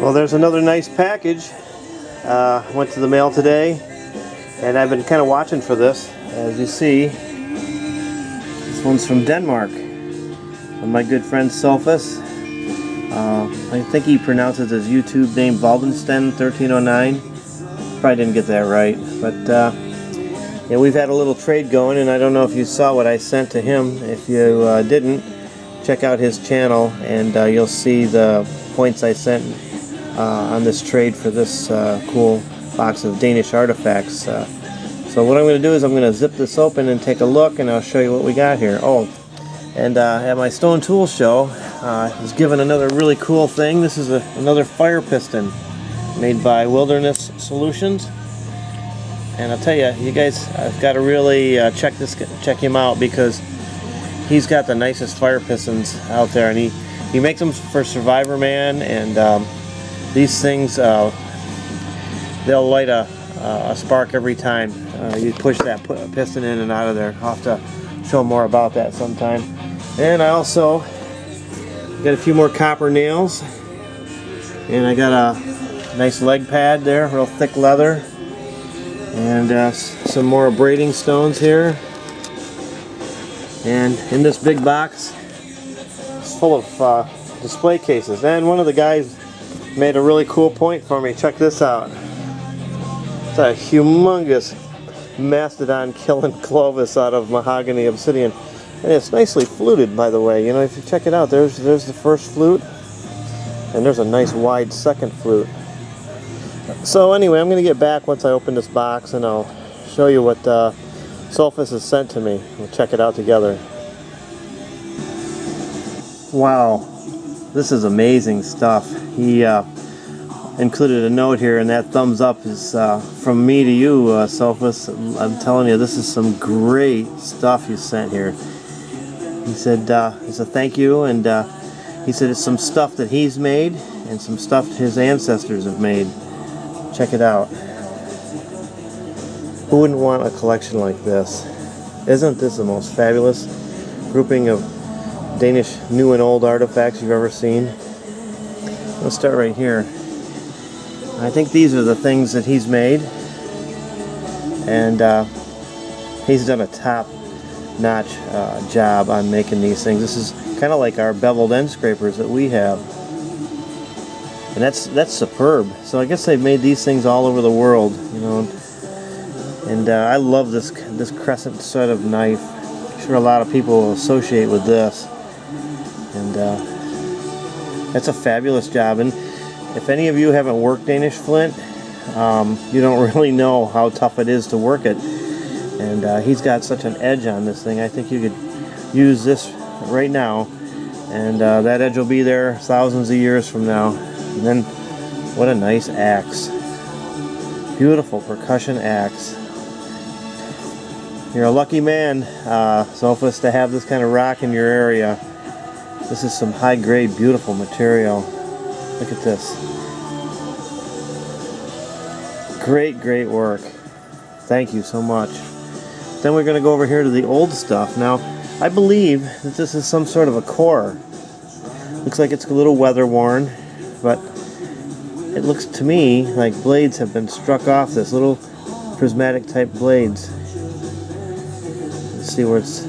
Well, there's another nice package. Went to the mail today, and I've been kind of watching for this. As you see, this one's from Denmark. From my good friend Sofus. I think he pronounces his YouTube name Valdensten1309. Probably didn't get that right, but yeah, we've had a little trade going, and I don't know if you saw what I sent to him. If you didn't, check out his channel, and you'll see the points I sent on this trade for this cool box of Danish artifacts. So what I'm going to do is I'm going to zip this open and take a look, and I'll show you what we got here. Oh, and at my Stone Tool show, I was given another really cool thing. This is another fire piston made by Wilderness Solutions. And I'll tell you, you guys, I've got to really check him out, because he's got the nicest fire pistons out there, and he makes them for Survivor Man, and these things, they'll light a spark every time you push that piston in and out of there. I'll have to show more about that sometime. And I also got a few more copper nails, and I got a nice leg pad there, real thick leather, and some more braiding stones here. And in this big box, it's full of display cases. And one of the guys made a really cool point for me. Check this out. It's a humongous mastodon killing Clovis out of mahogany obsidian, and it's nicely fluted, by the way. You know, if you check it out, there's the first flute, and there's a nice wide second flute. So anyway, I'm going to get back once I open this box, and I'll show you what Sofus has sent to me. We'll check it out together. Wow, this is amazing stuff. He included a note here, and that thumbs up is from me to you, Sofus. I'm telling you, this is some great stuff you sent here. He said thank you, and he said it's some stuff that he's made and some stuff his ancestors have made. Check it out. Who wouldn't want a collection like this? Isn't this the most fabulous grouping of Danish new and old artifacts you've ever seen? Let's start right here. I think these are the things that he's made, and he's done a top-notch job on making these things. This is kind of like our beveled end scrapers that we have, and that's superb. So I guess they've made these things all over the world, you know. And I love this crescent sort of knife. I'm sure a lot of people will associate with this, and that's a fabulous job. And if any of you haven't worked Danish flint, you don't really know how tough it is to work it. And he's got such an edge on this thing. I think you could use this right now, and that edge will be there thousands of years from now. And then, what a nice axe. Beautiful percussion axe. You're a lucky man, Sofus, to have this kind of rock in your area. This is some high-grade, beautiful material. Look at this. Great, great work. Thank you so much. Then we're going to go over here to the old stuff. Now, I believe that this is some sort of a core. Looks like it's a little weather-worn, but it looks to me like blades have been struck off this, little prismatic-type blades. See where it's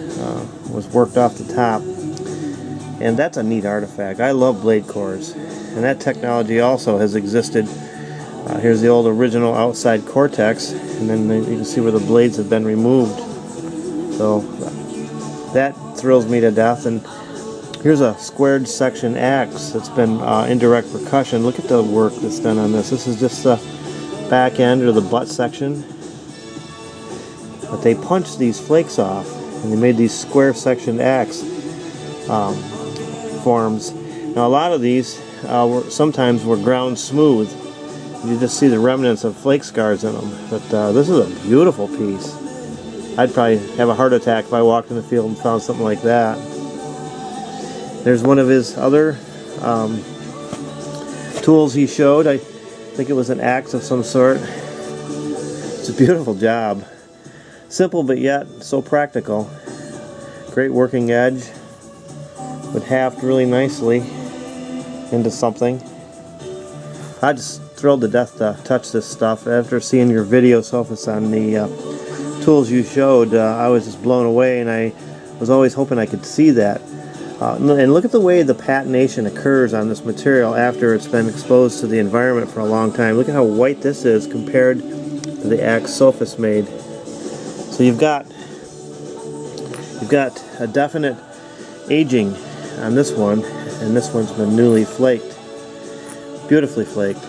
was worked off the top, and that's a neat artifact. I love blade cores, and that technology also has existed. Here's the old original outside cortex, and then you can see where the blades have been removed. So that thrills me to death. And here's a squared section axe that's been indirect percussion. Look at the work that's done on this. This is just the back end or the butt section. But they punched these flakes off, and they made these square section axe forms. Now a lot of these sometimes were ground smooth. You just see the remnants of flake scars in them. But this is a beautiful piece. I'd probably have a heart attack if I walked in the field and found something like that. There's one of his other tools he showed. I think it was an axe of some sort. It's a beautiful job. Simple, but yet so practical. Great working edge. Would haft really nicely into something. I'm just thrilled to death to touch this stuff. After seeing your video, Sofus, on the tools you showed, I was just blown away, and I was always hoping I could see that. And look at the way the patination occurs on this material after it's been exposed to the environment for a long time. Look at how white this is compared to the axe Sofus made. So you've got a definite aging on this one, and this one's been newly flaked, beautifully flaked.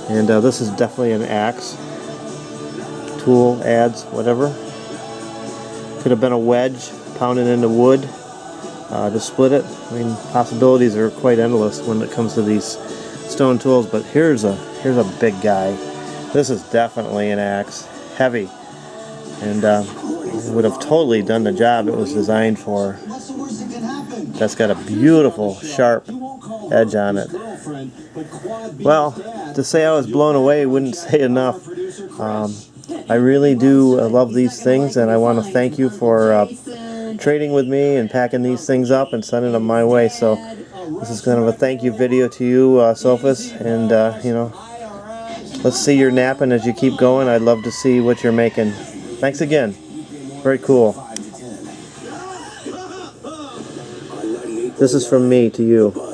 And this is definitely an axe, tool, adze, whatever. Could have been a wedge pounded into wood to split it. I mean, possibilities are quite endless when it comes to these stone tools. But here's a big guy. This is definitely an axe, heavy, and would have totally done the job it was designed for. That's got a beautiful, sharp edge on it. Well, to say I was blown away wouldn't say enough. I really do love these things, and I want to thank you for trading with me and packing these things up and sending them my way. So this is kind of a thank you video to you, Sofus, and you know, let's see your napping as you keep going. I'd love to see what you're making. Thanks again. Very cool. This is from me to you.